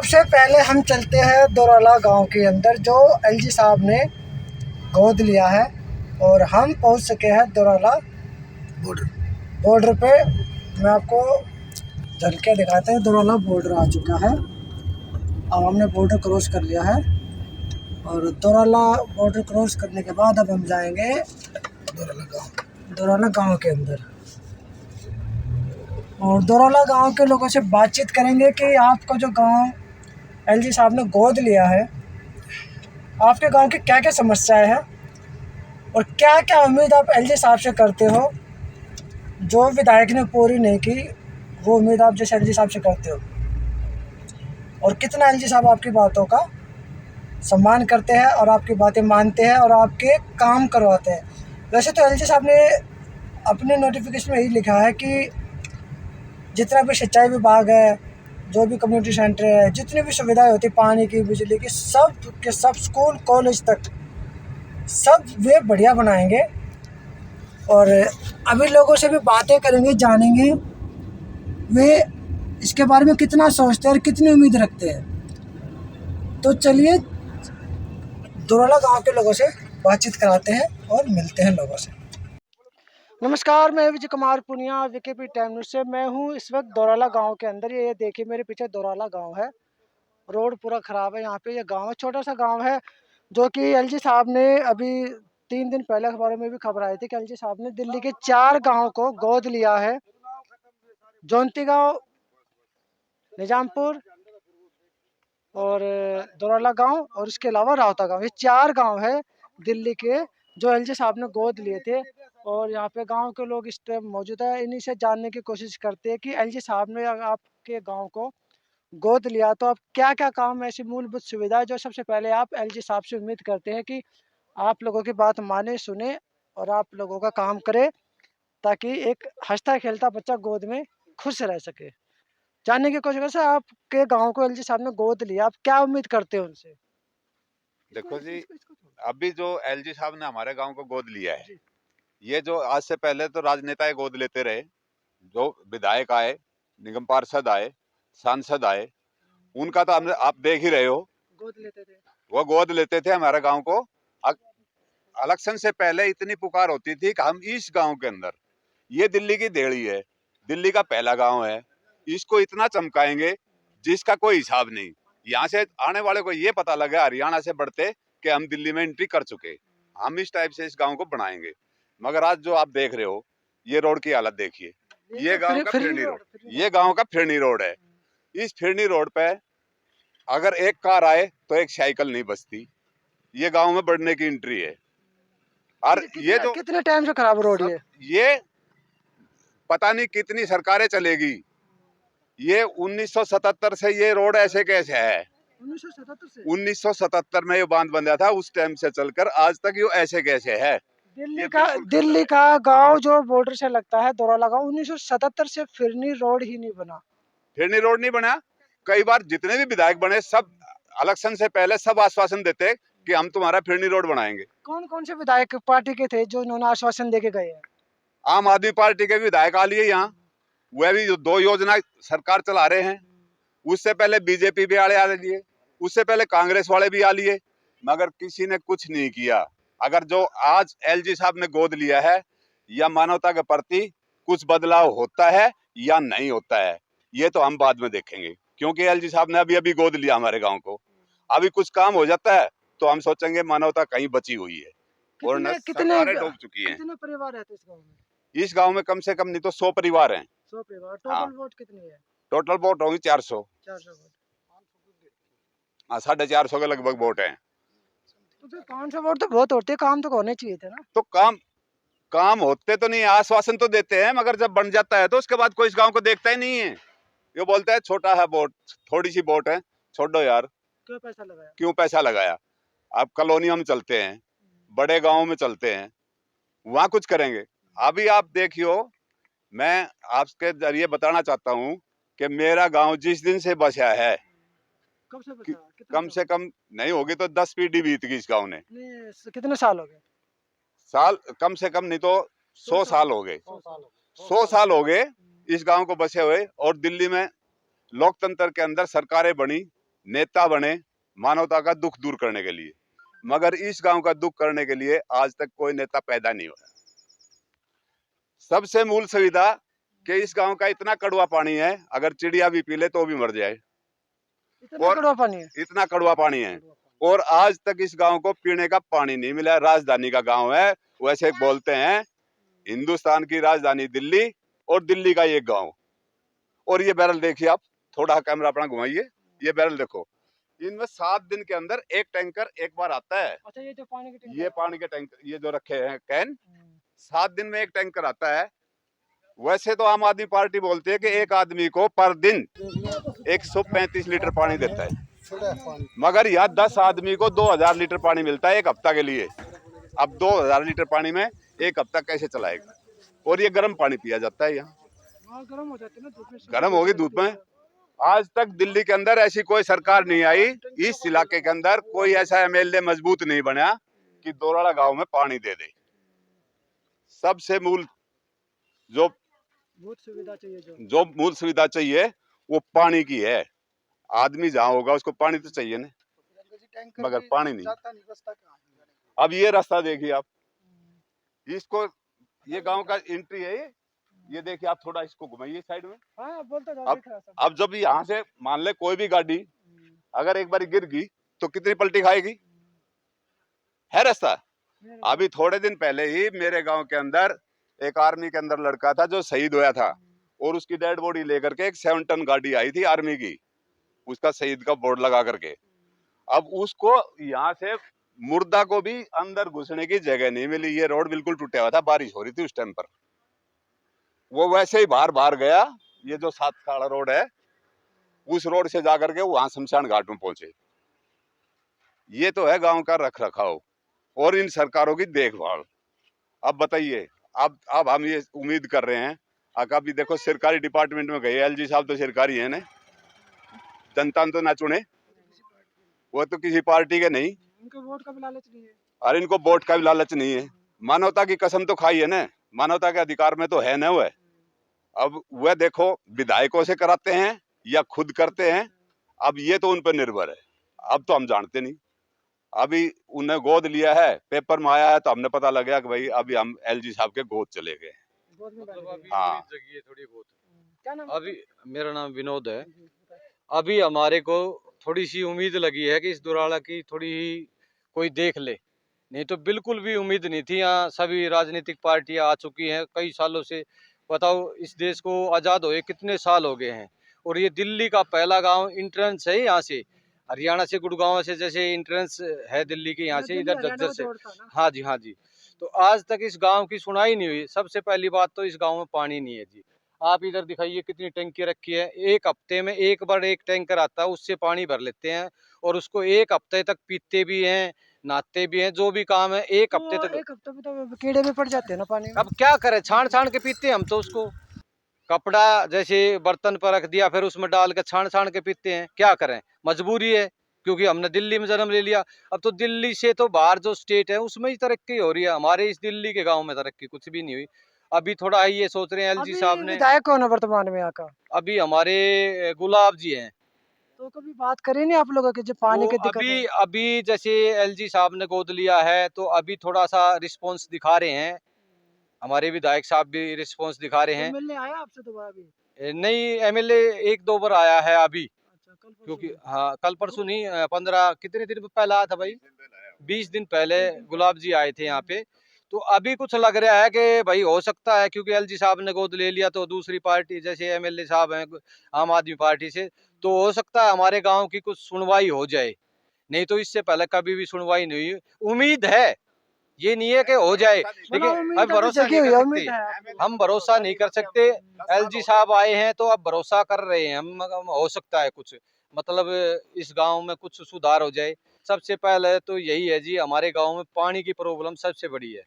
सबसे पहले हम चलते हैं दोराला गांव के अंदर, जो एलजी साहब ने गोद लिया है, और हम पहुंच सके हैं दोराला बॉर्डर पे। मैं आपको झलके दिखाते हैं। दोराला बॉर्डर आ चुका है, अब हमने बॉर्डर क्रॉस कर लिया है, और दोराला बॉर्डर क्रॉस करने के बाद अब हम जाएंगे दोराला गांव के अंदर, और दोराला गांव के लोगों से बातचीत करेंगे कि आपका जो गांव एलजी साहब ने गोद लिया है, आपके गांव की क्या क्या समस्याएं हैं और क्या क्या उम्मीद आप एलजी साहब से करते हो, जो विधायक ने पूरी नहीं की वो उम्मीद आप जैसे एलजी साहब से करते हो, और कितना एलजी साहब आपकी बातों का सम्मान करते हैं और आपकी बातें मानते हैं और आपके काम करवाते हैं। वैसे तो एलजी साहब ने अपने नोटिफिकेशन में यही लिखा है कि जितना भी सिंचाई विभाग है, जो भी कम्युनिटी सेंटर है, जितनी भी सुविधाएं होती, पानी की, बिजली की, सब के सब, स्कूल कॉलेज तक सब वे बढ़िया बनाएंगे। और अभी लोगों से भी बातें करेंगे, जानेंगे वे इसके बारे में कितना सोचते हैं और कितनी उम्मीद रखते हैं। तो चलिए दोराला गांव के लोगों से बातचीत कराते हैं और मिलते हैं लोगों से। नमस्कार, मैं विजय कुमार पुनिया, विकेपी टाइम न्यूज़ से। मैं हूं इस वक्त दोराला गांव के अंदर। ये देखिए मेरे पीछे दोराला गांव है, रोड पूरा ख़राब है यहाँ पे। ये गांव है, छोटा सा गांव है, जो कि एलजी साहब ने अभी 3 दिन पहले अखबारों में भी खबर आई थी कि एलजी साहब ने दिल्ली के 4 गाँव को गोद लिया है। जौनती गाँव, निजामपुर और दोराला गांव और इसके अलावा रावता गांव, ये 4 गांव है दिल्ली के जो एलजी साहब ने गोद लिए थे। और यहाँ पे गांव के लोग इस टाइम मौजूद है, इन्हीं से जानने की कोशिश करते हैं कि एलजी साहब ने आपके गांव को गोद लिया तो आप क्या क्या काम, ऐसी मूलभूत सुविधा जो सबसे पहले आप एलजी साहब से उम्मीद करते हैं कि आप लोगों की बात माने, सुने और आप लोगों का काम करे, ताकि एक हंसता खेलता बच्चा गोद में खुश रह सके। जानने की कोशिश करते हैं आपके गांव को एलजी साहब ने गोद लिया, आप क्या उम्मीद करते हो उनसे? देखो जी, अभी जो एलजी साहब ने हमारे गांव को गोद लिया है, ये जो आज से पहले तो राजनेता गोद लेते रहे, जो विधायक आए, निगम पार्षद आए, सांसद आए, उनका तो हमने आप देख ही रहे हो, गोद लेते थे, वो गोद लेते थे हमारे गांव को। इलेक्शन से पहले इतनी पुकार होती थी कि हम इस गांव के अंदर, ये दिल्ली की देहड़ी है, दिल्ली का पहला गांव है, इसको इतना चमकाएंगे जिसका कोई हिसाब नहीं। यहाँ से आने वाले को ये पता लगा हरियाणा से बढ़ते कि हम दिल्ली में एंट्री कर चुके, हम इस टाइप से इस गांव को बनाएंगे। मगर आज जो आप देख रहे हो, ये रोड की हालत देखिए, ये गांव का फिरनी रोड, ये गांव का फिरनी रोड है। इस फिरनी रोड पे अगर एक कार आए तो एक साइकिल नहीं बचती। ये गांव में बढ़ने की एंट्री है। और ये जो कितने टाइम से खराब रोड है ये पता नहीं कितनी सरकारें चलेगी। ये 1977 से ये रोड ऐसे कैसे है, 1977 में ये बांध बंधा था, उस टाइम से चलकर आज तक ये ऐसे कैसे है। दिल्ली का गांव जो बॉर्डर से लगता है, दोराला गांव, 1977 से फिरनी रोड ही नहीं बना। फिरनी रोड नहीं बना। कई बार जितने भी विधायक बने, सब इलेक्शन से पहले सब आश्वासन देते कि हम तुम्हारा फिरनी रोड बनाएंगे। कौन कौन से विधायक पार्टी के थे जो इन्होंने आश्वासन देके गए हैं? आम आदमी पार्टी के विधायक आ लिए यहाँ, वह भी 2 योजना सरकार चला रहे हैं। उससे पहले बीजेपी भी आ लिए, उससे पहले कांग्रेस वाले भी आ लिए, मगर किसी ने कुछ नहीं किया। अगर जो आज एलजी साहब ने गोद लिया है, या मानवता के प्रति कुछ बदलाव होता है या नहीं होता है, ये तो हम बाद में देखेंगे। क्योंकि एलजी साहब ने अभी अभी गोद लिया हमारे गांव को, अभी कुछ काम हो जाता है तो हम सोचेंगे मानवता कहीं बची हुई है। और सरकारें डूब चुकी हैं। कितने परिवार रहते इस गांव में? इस गांव में कम से कम नहीं तो 100 परिवार हैं। 100 परिवार। टोटल वोट कितनी है? टोटल वोट होगी 400। 400 वोट। हाँ, 450 के लगभग वोट हैं। तो फिर 500 वोट तो बहुत होते, काम तो होने चाहिए थे ना। तो काम होते तो नहीं, आश्वासन तो देते हैं, मगर जब बन जाता है तो उसके बाद कोई इस गांव को देखता ही नहीं है। ये बोलता है छोटा है वोट, थोड़ी सी वोट है, छोड़ो यार, क्यों पैसा लगाया। आप कॉलोनियों में चलते हैं, बड़े गाँव में चलते हैं, वहां कुछ करेंगे। अभी आप देखियो, मैं आपके जरिए बताना चाहता हूँ कि मेरा गांव जिस दिन से बसा है, कब से बचा? कम से कम नहीं होगी तो 10 पीढ़ी बीत गई इस गांव ने। कितने साल हो गए? साल कम से कम नहीं तो 100 साल हो गए। 100 साल हो गए इस गांव को बसे हुए। और दिल्ली में लोकतंत्र के अंदर सरकारें बनी, नेता बने मानवता का दुख दूर करने के लिए, मगर इस गांव का दुख करने के लिए आज तक कोई नेता पैदा नहीं हुआ। सबसे मूल सुविधा कि इस गांव का इतना कड़वा पानी है, अगर चिड़िया भी पी ले तो भी मर जाए, इतना कड़वा पानी है। इतना कड़वा पानी है। और आज तक इस गांव को पीने का पानी नहीं मिला। राजधानी का गांव है, वैसे बोलते हैं हिंदुस्तान की राजधानी दिल्ली और दिल्ली का ये गांव। और ये बैरल देखिए आप, थोड़ा कैमरा अपना घुमाइए, ये बैरल देखो, इनमें 7 दिन के अंदर एक टैंकर एक बार आता है। अच्छा, ये जो पानी के टैंकर, ये पानी के टैंकर ये जो रखे हैं कैन, 7 दिन में एक टैंकर आता है। वैसे तो आम आदमी पार्टी बोलती है कि एक आदमी को पर दिन 135 लीटर पानी देता है, मगर यहाँ 10 आदमी को 2000 लीटर पानी मिलता है एक हफ्ता के लिए। अब 2000 लीटर पानी में एक हफ्ता कैसे चलाएगा? और ये गर्म पानी पिया जाता है यहाँ, गर्म हो जाते हैं ना धूप में, गर्म होगी धूप में। आज तक दिल्ली के अंदर ऐसी कोई सरकार नहीं आई, इस इलाके के अंदर कोई ऐसा एमएलए मजबूत नहीं बना कि दोराड़ा गांव में पानी दे दे। सबसे मूल जो मूल सुविधा चाहिए वो पानी की है। आदमी जहाँ होगा उसको पानी तो चाहिए ना, मगर पानी नहीं। अब ये रास्ता देखिए आप, इसको ये गांव का एंट्री है, ये देखिए आप, थोड़ा इसको घुमाइए साइड में। हाँ, बोलता जाओ, अब जब यहाँ से मान ले कोई भी गाड़ी अगर एक बार गिर गई तो कितनी पलटी खाएगी? है रास्ता। अभी थोड़े दिन पहले ही मेरे गांव के अंदर एक आर्मी के अंदर लड़का था जो शहीद हुआ था, और उसकी डेड बॉडी लेकर के एक 7 टन गाड़ी आई थी आर्मी की, उसका शहीद का बोर्ड लगा करके। अब उसको यहाँ से मुर्दा को भी अंदर घुसने की जगह नहीं मिली। ये रोड बिल्कुल टूटा हुआ था, बारिश हो रही थी उस टाइम पर, वो वैसे ही बाहर गया। ये जो 7 खाड़ा रोड है, उस रोड से जाकर के वहां शमशान घाट में पहुंचे। ये तो है गांव का रख रखाव और इन सरकारों की देखभाल। अब बताइए, अब हम ये उम्मीद कर रहे हैं, अभी देखो सरकारी डिपार्टमेंट में गए, एलजी साहब तो सरकारी है ना, जनता तो ना चुने, वो तो किसी पार्टी के नहीं, इनको वोट का भी लालच नहीं है। और इनको वोट का भी लालच नहीं है। मानवता की कसम तो खाई है ना, मानवता के अधिकार में तो है ना वह। अब वह देखो विधायकों से कराते हैं या खुद करते हैं, अब ये तो उन पर निर्भर है। अब तो हम जानते नहीं, अभी उन्हें गोद लिया है, पेपर में आया है तो हमने पता लगा कि भाई अभी हम एलजी साहब के गोद चले गए। मतलब अभी हाँ। जगह थोड़ी बहुत। क्या नाम? अभी मेरा नाम विनोद है। अभी हमारे को थोड़ी सी उम्मीद लगी है कि इस दुराड़ा की थोड़ी ही कोई देख ले, नहीं तो बिल्कुल भी उम्मीद नहीं थी। यहाँ सभी राजनीतिक पार्टियां आ चुकी हैं कई सालों से। बताओ, इस देश को आज़ाद हुए कितने साल हो गए हैं, और ये दिल्ली का पहला गांव इंट्रेंस है। यहाँ से हरियाणा से गुड़गांव से जैसे इंट्रेंस है दिल्ली के, यहाँ से इधर झज्जर से। हाँ जी, हाँ जी। तो आज तक इस गांव की सुनाई नहीं हुई। सबसे पहली बात तो इस गांव में पानी नहीं है जी। आप इधर दिखाइए कितनी टंकी रखी है, एक हफ्ते में एक बार एक टैंकर आता है, उससे पानी भर लेते हैं और उसको एक हफ्ते तक पीते भी हैं, नहाते भी हैं, जो भी काम है एक हफ्ते तक। एक हफ्ते में तो कीड़े भी पड़ जाते हैं ना पानी में। अब क्या करें, छान छान के पीते हैं हम तो उसको। कपड़ा जैसे बर्तन पर रख दिया, फिर उसमें डाल के छान छान के पीते हैं। क्या करें, मजबूरी है, क्योंकि हमने दिल्ली में जन्म ले लिया। अब तो दिल्ली से तो बाहर जो स्टेट है उसमें ही तरक्की हो रही है, हमारे इस दिल्ली के गांव में तरक्की कुछ भी नहीं हुई। अभी थोड़ा ये सोच रहे हैं एलजी साहब ने। विधायक कौन है वर्तमान में यहाँ का? अभी हमारे गुलाब जी हैं। तो कभी बात करें नहीं आप लोगों की जो पानी की दिक्कत है? अभी जैसे एलजी साहब ने गोद लिया है तो अभी थोड़ा सा रिस्पॉन्स दिखा रहे हैं, हमारे विधायक साहब भी रिस्पॉन्स दिखा रहे हैं। एमएलए आया आपसे दोबारा भी? नहीं, एमएलए 1-2 बार आया है अभी। अच्छा, कल परसों क्योंकि में। हाँ, कल परसों नहीं, 15 कितने दिन पहले आया था भाई, 20 दिन पहले गुलाब जी आए थे यहाँ पे। तो अभी कुछ लग रहा है कि भाई हो सकता है, क्योंकि एलजी साहब ने गोद ले लिया तो दूसरी पार्टी जैसे एमएलए साहब हैं आम आदमी पार्टी से, तो हो सकता है हमारे गांव की कुछ सुनवाई हो जाए। नहीं तो इससे पहले कभी भी सुनवाई नहीं हुई। उम्मीद है, ये नहीं है कि हो जाए, लेकिन अब भरोसा नहीं कर सकते, हम भरोसा नहीं कर सकते। एलजी साहब आए हैं तो अब भरोसा कर रहे हैं हम हो सकता है कुछ, मतलब इस गांव में कुछ सुधार हो जाए। सबसे पहले तो यही है जी, हमारे गांव में पानी की प्रॉब्लम सबसे बड़ी है।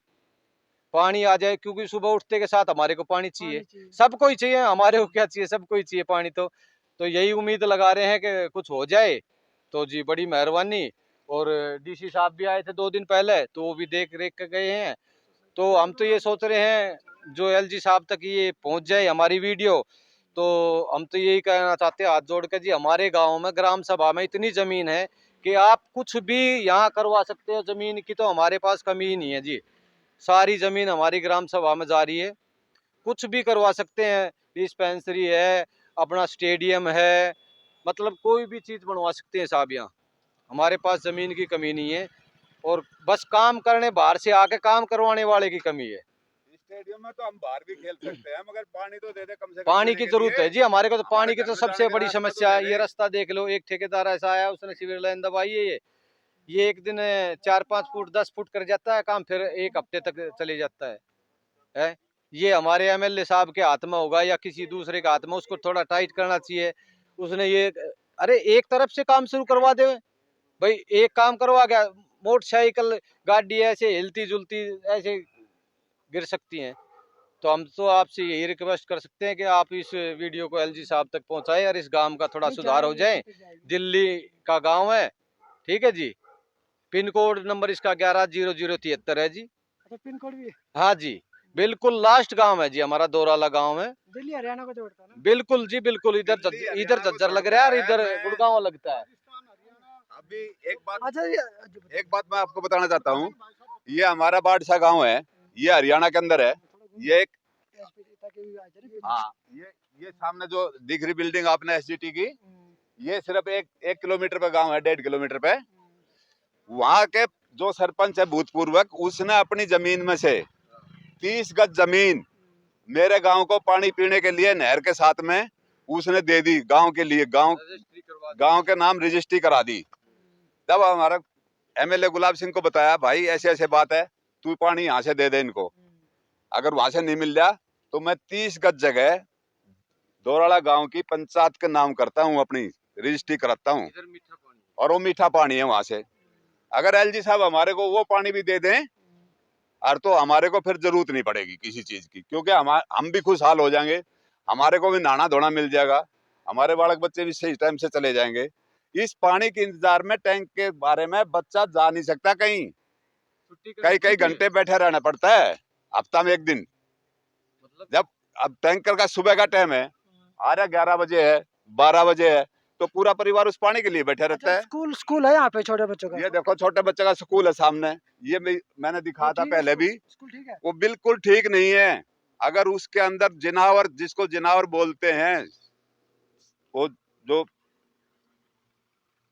पानी आ जाए, क्योंकि सुबह उठते के साथ हमारे को पानी चाहिए, सबको ही चाहिए, हमारे को क्या चाहिए, सबको ही चाहिए पानी। तो यही उम्मीद लगा रहे हैं कि कुछ हो जाए तो जी बड़ी मेहरबानी। और डीसी साहब भी आए थे 2 दिन पहले, तो वो भी देख रेख के गए हैं। तो हम तो ये सोच रहे हैं जो एलजी साहब तक ये पहुंच जाए हमारी वीडियो, तो हम तो यही कहना चाहते हैं हाथ जोड़ के जी, हमारे गांव में ग्राम सभा में इतनी जमीन है कि आप कुछ भी यहाँ करवा सकते हो। जमीन की तो हमारे पास कमी ही नहीं है जी, सारी जमीन हमारी ग्राम सभा में जा रही है, कुछ भी करवा सकते हैं। डिस्पेंसरी है, अपना स्टेडियम है, मतलब कोई भी चीज बनवा सकते हैं साहब। यहाँ हमारे पास जमीन की कमी नहीं है, और बस काम करने, बाहर से आके काम करवाने वाले की कमी है। स्टेडियम में तो हम बाहर भी खेल सकते हैं, मगर पानी तो दे दे कम से कम पानी पीने की के जरूरत लिए। है जी हमारे को, तो पानी हमारे की घर तो में सबसे जाने का बड़ी रास्ता तो समस्या दे है। ये दे। रास्ता देख लो, एक ठेकेदार ऐसा आया, उसने सीवर लाइन दबाई है, ये एक दिन 4-5 फुट 10 फुट कर जाता है काम, फिर एक हफ्ते तक चले जाता है। ये हमारे एमएलए साहब के हाथ में होगा या किसी दूसरे के हाथ में, उसको थोड़ा टाइट करना चाहिए। उसने ये, अरे एक तरफ से काम शुरू करवा दे भाई, एक काम करवा गया, मोटरसाइकिल गाड़ी ऐसे हिलती जुलती ऐसे गिर सकती हैं। तो हम तो आपसे यही रिक्वेस्ट कर सकते हैं कि आप इस वीडियो को एलजी साहब तक पहुंचाएं और इस गांव का थोड़ा सुधार हो जाए। दिल्ली का गांव है, ठीक है जी। पिन कोड नंबर इसका 110073 है जी। अच्छा, पिन कोड भी हाँ जी, बिल्कुल लास्ट गांव है जी हमारा, दोराला गांव है। दिल्ली हरियाणा को जोड़ता है ना। बिल्कुल जी बिल्कुल, इधर दिल्ली इधर हरियाणा को झज्जर लग रहा है और जोड़ता इधर मैं गुड़गांव लगता है। अभी अच्छा एक बात मैं आपको बताना चाहता हूँ। ये हमारा बादशाह गांव है, ये हरियाणा के अंदर है। ये एक, हाँ, ये सामने जो दिख रही बिल्डिंग आपने एसजीटी की, ये सिर्फ एक किलोमीटर पे गांव है, 1.5 किलोमीटर पे। वहां के जो सरपंच है भूतपूर्वक, उसने अपनी जमीन में से 30 गज जमीन मेरे गांव को पानी पीने के लिए नहर के साथ में उसने दे दी गांव के लिए। गांव के नाम रजिस्ट्री करा दी। तब हमारा एमएलए गुलाब सिंह को बताया, भाई ऐसे ऐसे बात है, तू पानी यहाँ से दे दे इनको, अगर वहां से नहीं मिल रहा तो मैं 30 गज जगह दोराला गांव की पंचायत के नाम करता हूँ, अपनी रजिस्ट्री कराता हूँ, और वो मीठा पानी है वहां से। अगर एलजी साहब हमारे को वो पानी भी दे दें, और तो हमारे को फिर जरूरत नहीं पड़ेगी किसी चीज की, क्योंकि हम भी खुशहाल हो जाएंगे, हमारे को भी नहाना धोना मिल जाएगा, हमारे बालक बच्चे भी सही टाइम से चले जाएंगे। इस पानी के इंतजार में टैंक के बारे में बच्चा जा नहीं सकता कहीं, कई कई घंटे बैठे रहना पड़ता है, हफ्ता में एक दिन। जब अब टैंकर का सुबह का टाइम है, आ रहा 11 बजे है, 12 बजे है, तो पूरा परिवार उस पानी के लिए बैठा रहता है। स्कूल स्कूल है यहाँ पे छोटे बच्चों का। ये देखो छोटे बच्चे का स्कूल है सामने, ये मैंने दिखाया था पहले भी। स्कूल ठीक है। वो बिल्कुल ठीक नहीं है। अगर उसके अंदर जिनावर, जिसको जिनावर बोलते हैं, वो जो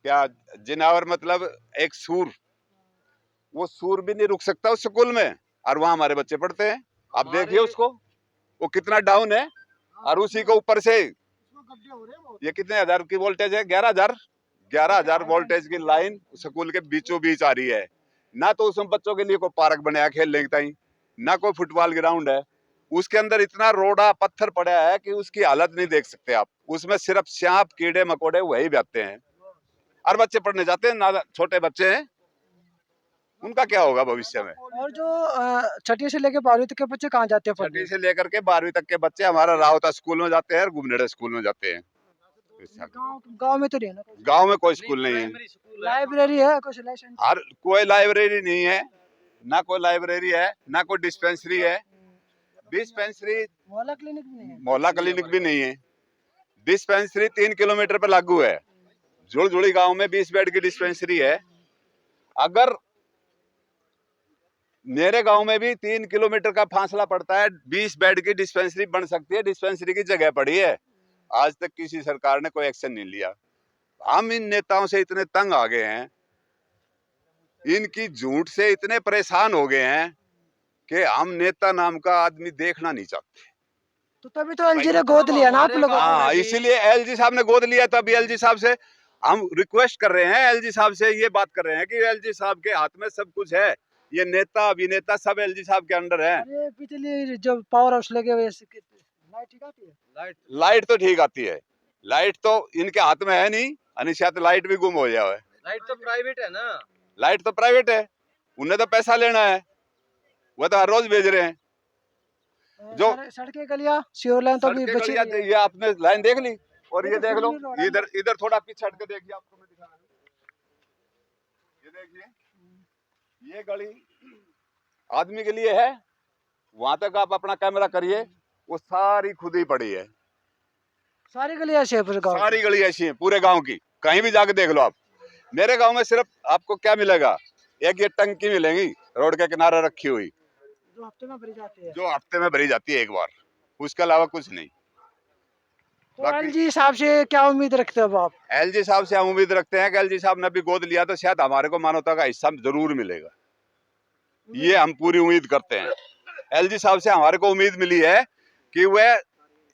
क्या, जिनावर मतलब एक सूर, वो सूर भी नहीं रुक सकता उस स्कूल में, और वहां हमारे बच्चे पढ़ते हैं। आप देखिए उसको, वो कितना डाउन है, और उसी को ऊपर से ये कितने हजार की वोल्टेज है, 11,000 वोल्टेज की लाइन स्कूल के बीचों बीच आ रही है। ना तो उसमें बच्चों के लिए कोई पार्क बनाया खेलने के टाइम, ना कोई फुटबॉल ग्राउंड है। उसके अंदर इतना रोड़ा पत्थर पड़ा है कि उसकी हालत नहीं देख सकते आप। उसमें सिर्फ सांप कीड़े मकोड़े वही बैठते हैं, और बच्चे पढ़ने जाते हैं, ना छोटे बच्चे हैं, उनका क्या होगा भविष्य में। और जो छठी से लेके 12वीं तक के बच्चे कहाँ जाते हैं छठी पढ़ने? से लेकर के 12वीं तक के बच्चे हमारा रावता स्कूल में जाते हैं और घुमनेड़े स्कूल में जाते हैं। गांव में तो नहीं है ना? गांव में कोई स्कूल नहीं है, लाइब्रेरी है कुछ लाइसेंस? हर कोई लाइब्रेरी नहीं है, ना कोई लाइब्रेरी है, ना कोई डिस्पेंसरी है। डिस्पेंसरी, मोहल्ला क्लिनिक भी नहीं है? मोहल्ला क्लिनिक भी नहीं है। डिस्पेंसरी 3 किलोमीटर पे लागू है। जुड़जुड़ी गांव में 20 बेड की डिस्पेंसरी है। अगर मेरे गांव में भी 3 किलोमीटर का फासला पड़ता है, 20 बेड की डिस्पेंसरी बन सकती है, डिस्पेंसरी की जगह पड़ी है। आज तक किसी सरकार ने कोई एक्शन नहीं लिया। हम इन नेताओं से इतने तंग आ गए हैं, इनकी झूठ से इतने परेशान हो गए हैं कि हम नेता नाम का आदमी देखना नहीं चाहते। तो तभी तो एलजी ने गोद लिया ना आप लोगों को। हाँ, इसीलिए एलजी साहब ने गोद लिया। तभी एलजी साहब से हम रिक्वेस्ट कर रहे हैं, एलजी साहब से ये बात कर रहे हैं कि एलजी साहब के हाथ में सब कुछ है, ये नेता अभिनेता सब एलजी साहब के अंडर है। अरे बिजली जो पावर हाउस लगे हुए लाइट ठीक आती है? लाइट तो ठीक आती है, लाइट तो इनके हाथ में है नहीं, अनिश्चित लाइट भी गुम हो जाए। लाइट तो प्राइवेट है ना, लाइट तो प्राइवेट है, उन्हें तो पैसा लेना है, वो तो हर रोज भेज रहे हैं। जो सड़कें गलियां सीवर लाइन तो अभी सड़कें बची गलियां, हुई है। ये आपने लाइन देख ली, और ये ये तो देख लो, फुल रोड है। इधर इधर थोड़ा पीछे हट के देखिए, आपको मैं दिखा रहा हूं। ये देखिए, ये गली आदमी के लिए है, वहां तक आप अपना कैमरा करिए, वो सारी खुदी पड़ी है। सारी गली ऐसी है पूरे गाँव सारी गली ऐसी है पूरे गांव की, कहीं भी जाके देख लो आप। मेरे गांव में सिर्फ आपको क्या मिलेगा, एक ये टंकी मिलेगी रोड के किनारे रखी हुई, जो हफ्ते में भरी जाती है। जो हफ्ते में भरी जाती है एक बार, उसके अलावा कुछ नहीं। तो बाकी एलजी साहब से क्या उम्मीद रखते हो अब आप? एलजी साहब से हम उम्मीद रखते हैं कि एलजी साहब ने अभी गोद लिया तो शायद हमारे को मानवता का हिस्सा जरूर मिलेगा, ये हम पूरी उम्मीद करते हैं। एलजी साहब से हमारे को उम्मीद मिली है कि वह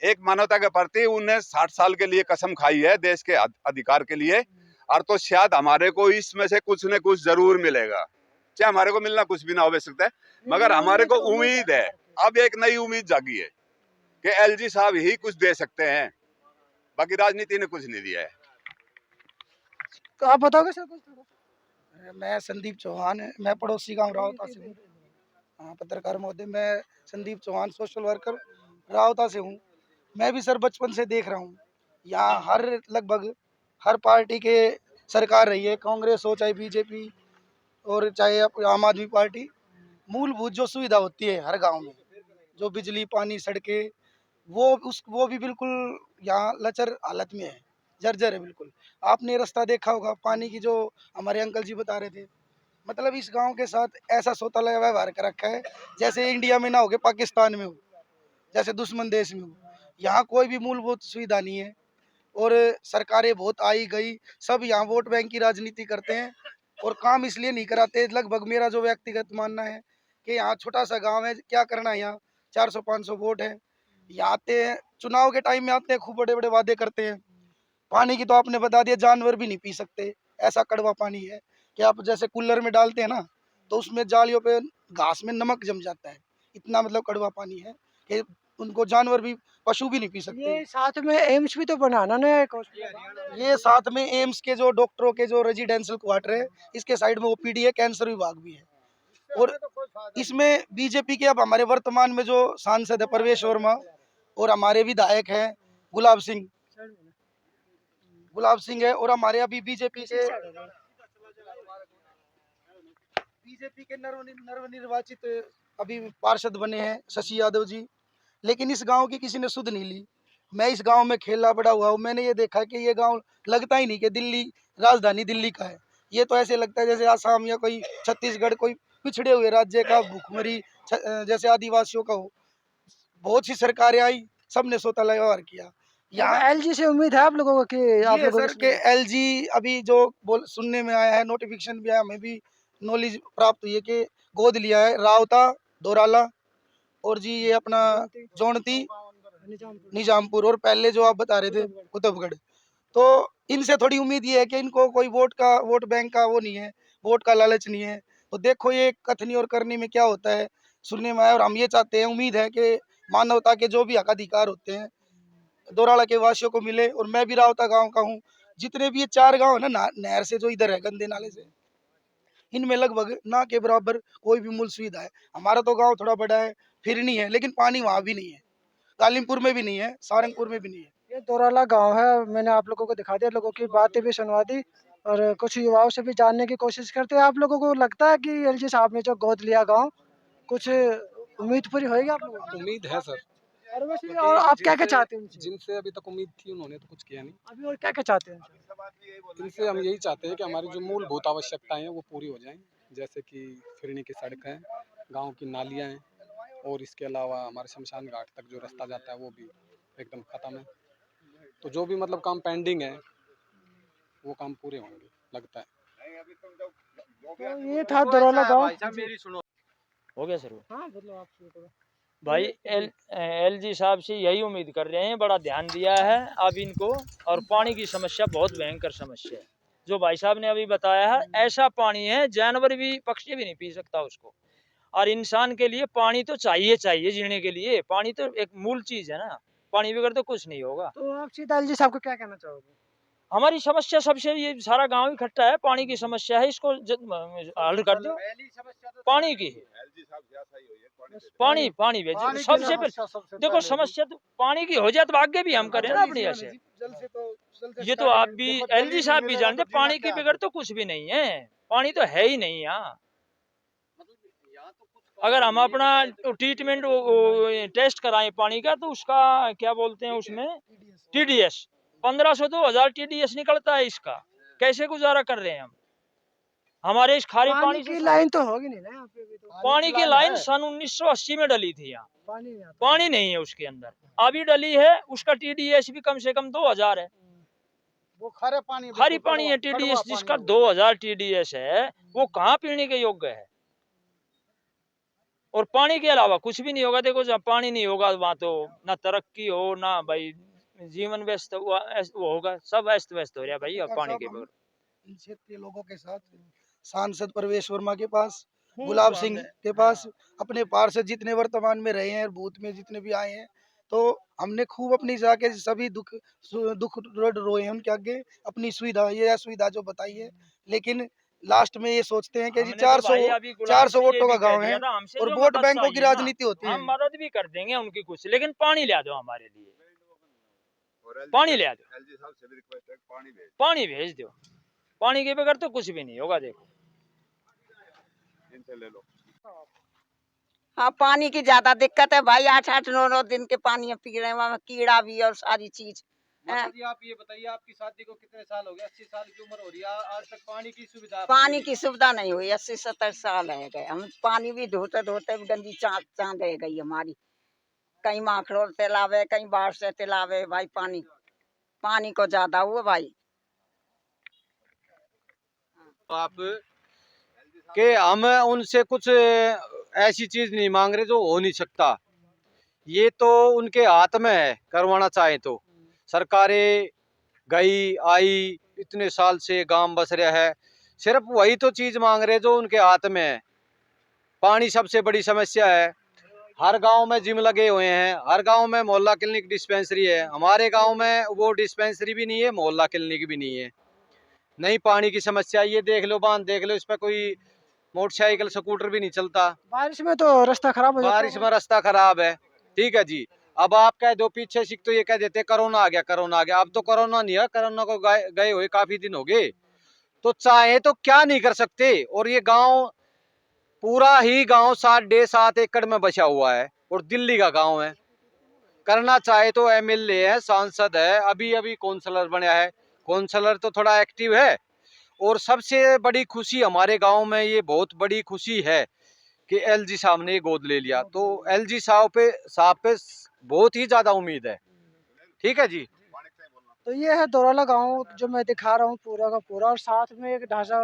एक मानवता के प्रति उन्हें 60 साल के लिए कसम खाई है देश के अधिकार के लिए, और तो शायद हमारे को इसमें से कुछ न कुछ जरूर मिलेगा, चाहे हमारे को मिलना कुछ भी ना हो सकता है, मगर हमारे को उम्मीद है, अब एक नई उम्मीद जागी है कि एलजी साहब ही कुछ दे सकते हैं, बाकी राजनीति ने कुछ नहीं दिया है। तो आप बताओगे सर कुछ थोड़ा? मैं संदीप चौहान है, मैं पड़ोसी गांव रावता से हूँ। हाँ, पत्रकार महोदय, मैं संदीप चौहान सोशल वर्कर रावता से हूँ। मैं भी सर बचपन से देख रहा हूँ, यहाँ हर लगभग हर पार्टी के सरकार रही है, कांग्रेस हो चाहे बीजेपी और चाहे आम आदमी पार्टी, मूलभूत जो सुविधा होती है हर गांव में, जो बिजली पानी सड़कें, वो भी बिल्कुल यहाँ लचर हालत में है, जर्जर है बिल्कुल। आपने रास्ता देखा होगा, पानी की जो हमारे अंकल जी बता रहे थे, मतलब इस गांव के साथ ऐसा सोताला व्यवहार कर रखा है जैसे इंडिया में ना हो के पाकिस्तान में हो, जैसे दुश्मन देश में हो। यहाँ कोई भी मूलभूत सुविधा नहीं है और सरकारें बहुत आई गई, सब यहाँ वोट बैंक की राजनीति करते हैं और काम इसलिए नहीं कराते। लगभग मेरा जो व्यक्तिगत मानना है कि यहाँ छोटा सा गांव है, क्या करना है यहाँ, 400-500 वोट है, यहाँ आते हैं चुनाव के टाइम में आते हैं, खूब बड़े बड़े वादे करते हैं। पानी की तो आपने बता दिया, जानवर भी नहीं पी सकते, ऐसा कड़वा पानी है कि आप जैसे कूलर में डालते हैं ना तो उसमें जालियों पे घास में नमक जम जाता है, इतना मतलब कड़वा पानी है कि उनको जानवर भी, पशु भी नहीं पी सकते। ये साथ में एम्स भी तो बनाना ना एक हॉस्पिटल। ये साथ में एम्स के जो डॉक्टरों के जो रेजिडेंशियल क्वार्टर है, इसके साइड में ओपीडी है, कैंसर विभाग भी है। और इसमें बीजेपी के अब हमारे वर्तमान में जो सांसद है परवेश वर्मा और हमारे विधायक हैं गुलाब सिंह है, और हमारे अभी बीजेपी के नवनिर्वाचित अभी पार्षद बने हैं शशि यादव जी, लेकिन इस गांव की किसी ने सुध नहीं ली। मैं इस गांव में खेला बड़ा हुआ हूँ, मैंने ये देखा कि ये गांव लगता ही नहीं कि दिल्ली, राजधानी दिल्ली का है। ये तो ऐसे लगता है जैसे आसाम या कोई छत्तीसगढ़, कोई पिछड़े हुए राज्य का भूखमरी जैसे आदिवासियों का हो। बहुत सी सरकारें आई, सबने सोता व्यवहार किया। यहाँ एलजी से उम्मीद है आप लोगों को कि आप ये लोगों सर के एलजी अभी जो सुनने में आया है, नोटिफिकेशन भी आया, हमें भी नॉलेज प्राप्त हुई है कि गोद लिया है रावता, दोराला और जी ये अपना जौनती, निजामपुर, और पहले जो आप बता रहे थे कुतुबगढ़। तो इनसे थोड़ी उम्मीद ये है कि इनको कोई वोट बैंक का वो नहीं है, वोट का लालच नहीं है। तो देखो ये कथनी और करनी में क्या होता है, सुनने में आया। और हम ये चाहते हैं, उम्मीद है कि मानवता के जो भी हक अधिकार होते हैं दोराला के वासियों को मिले। और मैं भी रावता गांव का हूँ, जितने भी ये 4 गांव है ना नहर से जो इधर है गंदे नाले से, इनमें लगभग ना के बराबर कोई भी मूल सुविधा है। हमारा तो गांव थोड़ा बड़ा है, फिरनी है, लेकिन पानी वहाँ भी नहीं है, गालिमपुर में भी नहीं है, सारंगपुर में भी नहीं है। ये दोराला गांव है, मैंने आप लोगों को दिखा दिया, लोगों की बातें भी सुनवा दी और कुछ युवाओं से भी जानने की कोशिश करते हैं। आप लोगों को लगता है कि एलजी साहब ने जो गोद लिया गांव, कुछ उम्मीद पूरी होगी आप लोगों की? उम्मीद है सर, और वैसे और आप क्या क्या चाहते हैं उनसे? जिनसे अभी तक उम्मीद थी उन्होंने तो कुछ किया नहीं। अभी और क्या क्या चाहते हैं? इनसे हम यही चाहते हैं कि हमारी जो मूलभूत आवश्यकताएं हैं वो पूरी हो जाएं, जैसे कि फिरनी की सड़क है, गांव की नालियां हैं, और इसके अलावा हमारे शमशान घाट तक जो रास्ता जाता है वो भी एकदम ख़त्म है। तो जो भी मतलब काम पेंडिंग है वो काम पूरे होंगे लगता है। तो ये था दोराला गांव। हो गया सर वो। हाँ मतलब आप शुरू करो। भाई एलजी साहब से यही उम्मीद कर रहे हैं, बड़ा ध्यान दिया है अब इनको। और पानी की समस्या बहुत भयंकर समस्या है, जो भाई साहब ने अभी बताया है, ऐसा पानी है जानवर भी, पक्षी भी नहीं पी सकता उसको। और इंसान के लिए पानी तो चाहिए जीने के लिए, पानी तो एक मूल चीज है ना, पानी बगैर तो कुछ नहीं होगा। तो आप सीधा एलजी साहब को क्या कहना चाहोगे? हमारी समस्या सबसे, ये सारा गांव इकट्ठा है, पानी की समस्या है, इसको हल कर दो। पानी की पानी पानी सबसे पहले देखो समस्या तो पानी की हो जाए तो आगे भी हम करें ना अपनी ऐसे। ये तो आप भी एलजी साहब भी जानते, पानी के बगैर तो कुछ भी नहीं है, पानी तो है ही नहीं यहाँ। अगर हम अपना ट्रीटमेंट टेस्ट कराएं पानी का तो उसका क्या बोलते हैं उसमें TDS 1500 2000 TDS निकलता है इसका। कैसे गुजारा कर रहे हैं हम? हमारे इस खारे पानी पानी की से लाइन तो होगी नहीं ना यहाँ पे भी, तो पानी की लाइन सन 1980 में डली थी यहाँ। पानी नहीं आता। पानी नहीं है उसके अंदर, अभी डली है, उसका TDS भी कम से कम 2000 है। वो खारे पानी खारी पानी है, TDS जिसका 2000 TDS है, वो कहाँ पीने के योग्य है? और पानी के अलावा कुछ भी नहीं होगा। देखो जब पानी नहीं होगा वहां तो ना तरक्की हो ना भाई जीवन व्यस्त वो होगा, सब अस्त व्यस्त हो रहा है भाई अब पानी के बगैर। इन क्षेत्रीय लोगों के साथ सांसद प्रवेश वर्मा के पास, खूब गुलाब हमने- सिंह के पास, अपने पार्षद जितने वर्तमान में रहे हैं, बूथ में जितने भी आए हैं, तो हमने खूब अपनी जाके सभी दुख रोए हैं उनके आगे, अपनी सुविधा ये असुविधा जो बताई है। लेकिन लास्ट में ये सोचते हैं कि जी हमने तो भाई अभी गुलाब 400 से ये वोटों भी का कह गांव दिया है था, हमसे और जो वोट मदद बैंकों की चाहिए ना, राजनीति होती है। हम मदद भी कर देंगे उनकी कुछ, लेकिन पानी ला दो हमारे लिए, और पानी ले आ दो, LG साहब से भी रिक्वेस्ट है, पानी भेज पानी भेज दो। पानी के बगैर तो कुछ भी नहीं होगा। देखो इनसे ले लो। हाँ, पानी की ज्यादा दिक्कत है भाई। 8-8 9-9 दिन के पानी पी रहे हैं, वहाँ कीड़ा भी और सारी चीज। माता जी आप ये बताइए, आपकी शादी को कितने साल हो गए? 80 साल की उम्र हो रही है, आज तक पानी की सुविधा आपको पानी मिली? की सुविधा नहीं हुई, 80-70 साल रह गए हम। पानी भी धोते धोते भी गंदी चांद रह गई हमारी। कहीं माखड़ों से लावे, कहीं बाढ़ से तिलावे भाई। पानी को ज्यादा हुआ भाई। आप कि हम उनसे कुछ ऐसी चीज नहीं मांग रहे जो हो नहीं सकता। ये तो उनके हाथ में है, करवाना चाहे तो। सरकारें गई आई, इतने साल से गांव बस रहा है, सिर्फ वही तो चीज मांग रहे जो उनके हाथ में है। पानी सबसे बड़ी समस्या है। हर गांव में जिम लगे हुए हैं, हर गांव में मोहल्ला क्लिनिक डिस्पेंसरी है। हमारे गांव में वो डिस्पेंसरी भी नहीं है, मोहल्ला क्लिनिक भी नहीं है। नहीं पानी की समस्या, ये देख लो, बांध देख लो, इस पर कोई मोटरसाइकिल स्कूटर भी नहीं चलता। बारिश में तो रास्ता खराब हो जाता बारिश है। में रास्ता खराब है। ठीक है जी। अब आप कह दो पीछे से तो ये कह देते कोरोना आ गया, कोरोना आ गया। अब तो कोरोना नहीं है, कोरोना को गए हुए काफी दिन हो गए। तो चाहे तो क्या नहीं कर सकते। और ये गांव, पूरा ही गांव 7.5 एकड़ में बचा हुआ है और दिल्ली का गांव है। करना चाहे तो MLA है, सांसद है, अभी अभी काउंसलर बना है। काउंसलर तो थोड़ा एक्टिव है। और सबसे बड़ी खुशी हमारे गांव में, ये बहुत बड़ी खुशी है कि LG साहब ने गोद ले लिया। तो LG साहब पे बहुत ही ज्यादा उम्मीद है। ठीक है जी। तो ये है दोराला गांव जो मैं दिखा रहा हूँ पूरा का पूरा, और साथ में एक ढांचा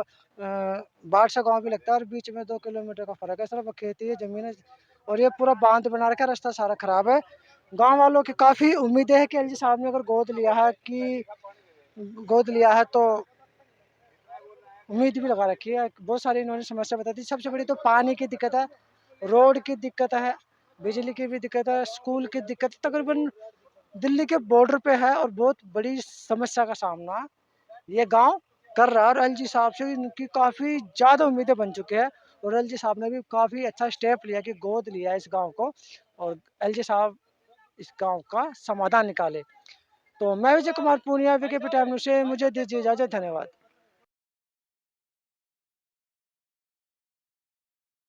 बादशाह गांव भी लगता है, और बीच में 2 किलोमीटर का फर्क है। सिर्फ खेती है, जमीन है, और ये पूरा बांध बना रखा है, रास्ता सारा खराब है। गांव वालों की काफ़ी उम्मीदें है कि एलजी साहब ने अगर गोद लिया है तो उम्मीद भी लगा रखी है। बहुत सारी इन्होंने समस्या बताई थी। सबसे बड़ी तो पानी की दिक्कत है, रोड की दिक्कत है, बिजली की भी दिक्कत है, स्कूल की दिक्कत तकरीबन दिल्ली के बॉर्डर पे है, और बहुत बड़ी समस्या का सामना ये गांव कर रहा है। और एलजी साहब से इनकी काफ़ी ज़्यादा उम्मीदें बन चुकी है, और एलजी साहब ने भी काफ़ी अच्छा स्टेप लिया कि गोद लिया इस गांव को, और एलजी साहब इस गांव का समाधान निकाले। तो मैं विजय कुमार पूनिया, विके टाइम न्यूज़ से मुझे दीजिए इजाज़त। धन्यवाद।